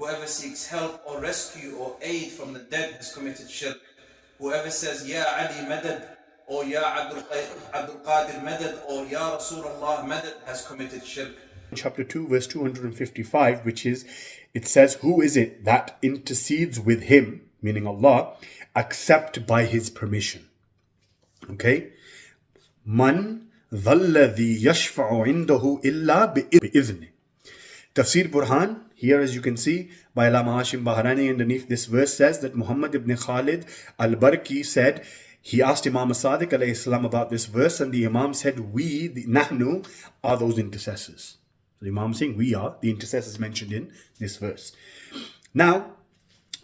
Whoever seeks help or rescue or aid from the dead has committed shirk. Whoever says, Ya Ali Madad, or Ya Abdul Qadir Madad, or Ya Rasulullah Madad has committed shirk. Chapter 2, verse 255, which is, it says, who is it that intercedes with him, meaning Allah, except by his permission? Okay? Man dhalladhi yashfa'u indahu illa bi'idhni. Tafsir Burhan, here as you can see, by Allama Hashim Bahrani underneath this verse says that Muhammad ibn Khalid al-Barki said, he asked Imam Sadiq alayhi salam about this verse, and the Imam said, we, the Nahnu, are those intercessors. So the Imam saying, we are the intercessors mentioned in this verse. Now,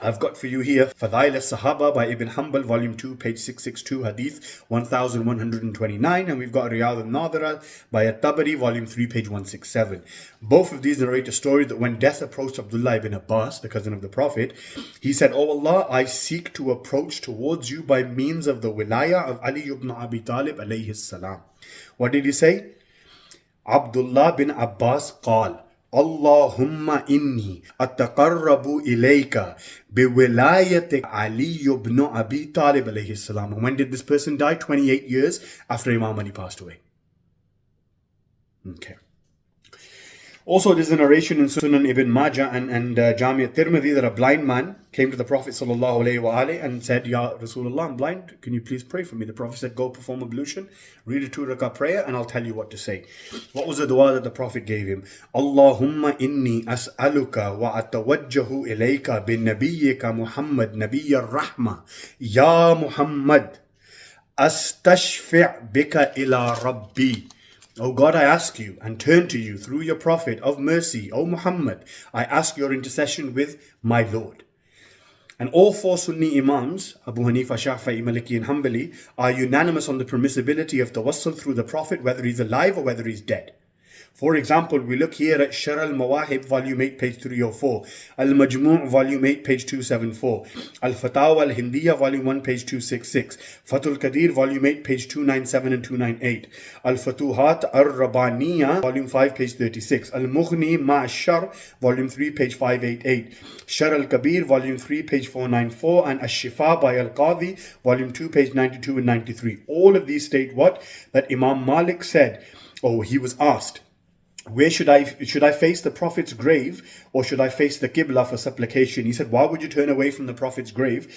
I've got for you here Fadail al-Sahaba by Ibn Hanbal, volume 2, page 662, hadith 1129, and we've got Riyadh al-Nadira by At-Tabari, volume 3, page 167. Both of these narrate a story that when death approached Abdullah ibn Abbas, the cousin of the Prophet, he said, "O Allah, I seek to approach towards you by means of the wilayah of Ali ibn Abi Talib alayhi salam." What did he say? Abdullah bin Abbas قال Allahumma inni ataqarrabu ilayka biwilayati Ali ibn Abi Talib alayhi salam. And when did this person die? 28 years after Imam Ali passed away. Okay. Also, there's a narration in Sunan Ibn Majah and Jami at-Tirmidhi that a blind man came to the Prophet sallallahu alaihi wasallam and said, Ya Rasulullah, I'm blind. Can you please pray for me? The Prophet said, go perform ablution, read a 2-rakah prayer, and I'll tell you what to say. What was the dua that the Prophet gave him? Allahumma inni as'aluka wa atawajjahu ilayka bin nabiyyika Muhammad nabiyyar rahma. Ya Muhammad, astashfi' bika ila rabbi. O God, I ask you and turn to you through your Prophet of mercy, O Muhammad, I ask your intercession with my Lord. And all 4 Sunni Imams, Abu Hanifa, Shafi'i, Maliki and Hanbali, are unanimous on the permissibility of tawassul through the Prophet, whether he's alive or whether he's dead. For example, we look here at Shar al-Mawahib, volume 8, page 304, Al-Majmu' volume 8, page 274, Al-Fatawa al-Hindiyya, volume 1, page 266, Fathul Qadir, volume 8, page 297 and 298, Al-Fatuhat al-Rabbaniyya, volume 5, page 36, Al-Mughni Ma'ashar, volume 3, page 588, Shar al-Kabir, volume 3, page 494, and Ash-Shifa by Al-Qadhi, volume 2, page 92 and 93. All of these state what? That Imam Malik said, he was asked, where should I face the Prophet's grave or should I face the Qibla for supplication? He said, why would you turn away from the Prophet's grave?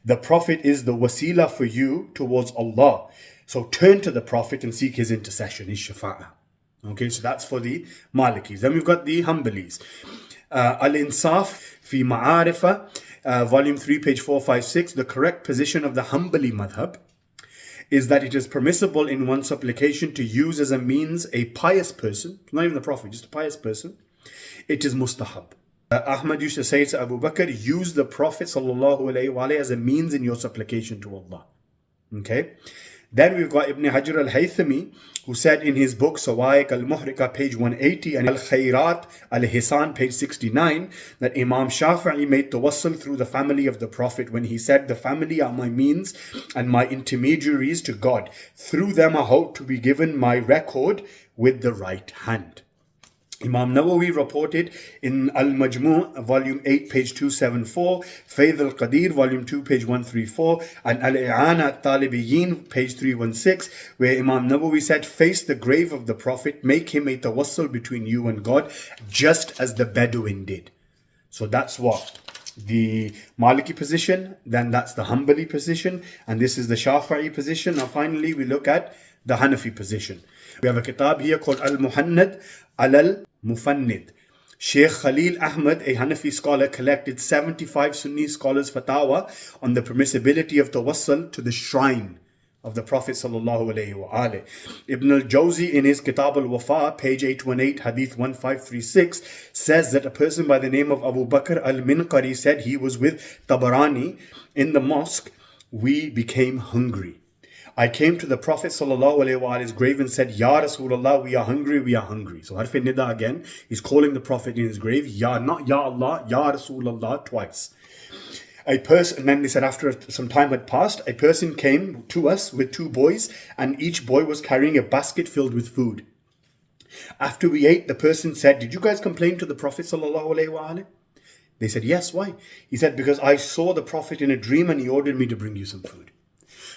The Prophet is the wasila for you towards Allah. So turn to the Prophet and seek his intercession, his shafa'ah. Okay, so that's for the Malikis. Then we've got the Hanbalis. Al-Insaf fi Ma'arifa, volume 3, page 456. The correct position of the Hanbali madhab is that it is permissible in one's supplication to use as a means a pious person, not even the Prophet, just a pious person. It is mustahab. Ahmad used to say to Abu Bakr, use the Prophet sallallahu alaihi wasallam as a means in your supplication to Allah. Okay. Then we've got Ibn Hajar al-Haythami, who said in his book Sawa'iq al-Muhrika, page 180, and Al-Khayrat al-Hisan, page 69, that Imam Shafi'i made tawassul through the family of the Prophet when he said, the family are my means and my intermediaries to God. Through them I hope to be given my record with the right hand. Imam Nawawi reported in Al-Majmu' volume 8, page 274, Fayd al-Qadir, volume 2, page 134, and Al-I'ana al-Talibiyyin, page 316, where Imam Nawawi said, face the grave of the Prophet, make him a tawassul between you and God, just as the Bedouin did. So that's what? The Maliki position, then that's the Hanbali position, and this is the Shafi'i position. Now finally we look at the Hanafi position. We have a kitab here called Al-Muhannad Al-Mufannid. Sheikh Khalil Ahmad, a Hanafi scholar, collected 75 Sunni scholars' fatwa on the permissibility of tawassul to the shrine of the Prophet sallallahu alaihi wasallam. Ibn al-Jawzi in his Kitab al-Wafa, page 818, hadith 1536, says that a person by the name of Abu Bakr al-Minqari said he was with Tabarani in the mosque. We became hungry. I came to the Prophet ﷺ's grave and said, Ya Rasulullah, we are hungry, we are hungry. So Harf Nida again, he's calling the Prophet in his grave, not Ya Allah, Ya Rasulullah twice. A person, and then they said after some time had passed, a person came to us with 2 boys and each boy was carrying a basket filled with food. After we ate, the person said, did you guys complain to the Prophet ﷺ? They said, yes, why? He said, because I saw the Prophet in a dream and he ordered me to bring you some food.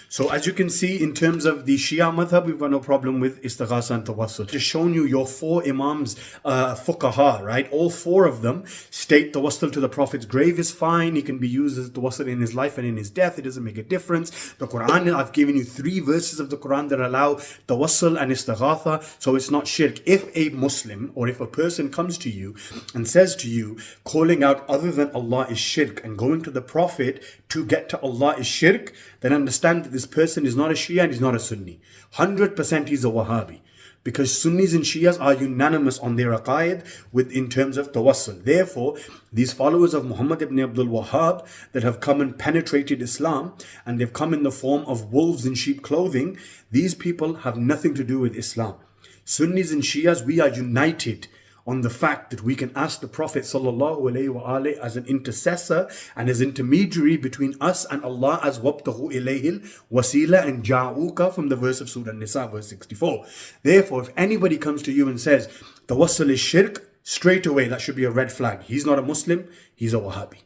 So as you can see, in terms of the Shia madhab, we've got no problem with Istighatha and Tawassul. Just shown you your 4 Imams, fuqaha, right? All 4 of them state Tawassul to the Prophet's grave is fine. He can be used as Tawassul in his life and in his death. It doesn't make a difference. The Quran, I've given you 3 verses of the Quran that allow Tawassul and Istighatha. So it's not shirk. If a Muslim or if a person comes to you and says to you, calling out other than Allah is shirk and going to the Prophet to get to Allah is shirk, then understand that this person is not a Shia and he's not a Sunni. 100% he's a Wahhabi. Because Sunnis and Shias are unanimous on their aqaid in terms of Tawassul. Therefore, these followers of Muhammad ibn Abdul Wahhab that have come and penetrated Islam, and they've come in the form of wolves in sheep clothing, these people have nothing to do with Islam. Sunnis and Shias, we are united on the fact that we can ask the Prophet ﷺ as an intercessor and as intermediary between us and Allah, as wabtaghu ilayhil wasila and ja'uka from the verse of Surah An-Nisa, verse 64. Therefore, if anybody comes to you and says, Tawassul is shirk, straight away that should be a red flag. He's not a Muslim, he's a Wahhabi.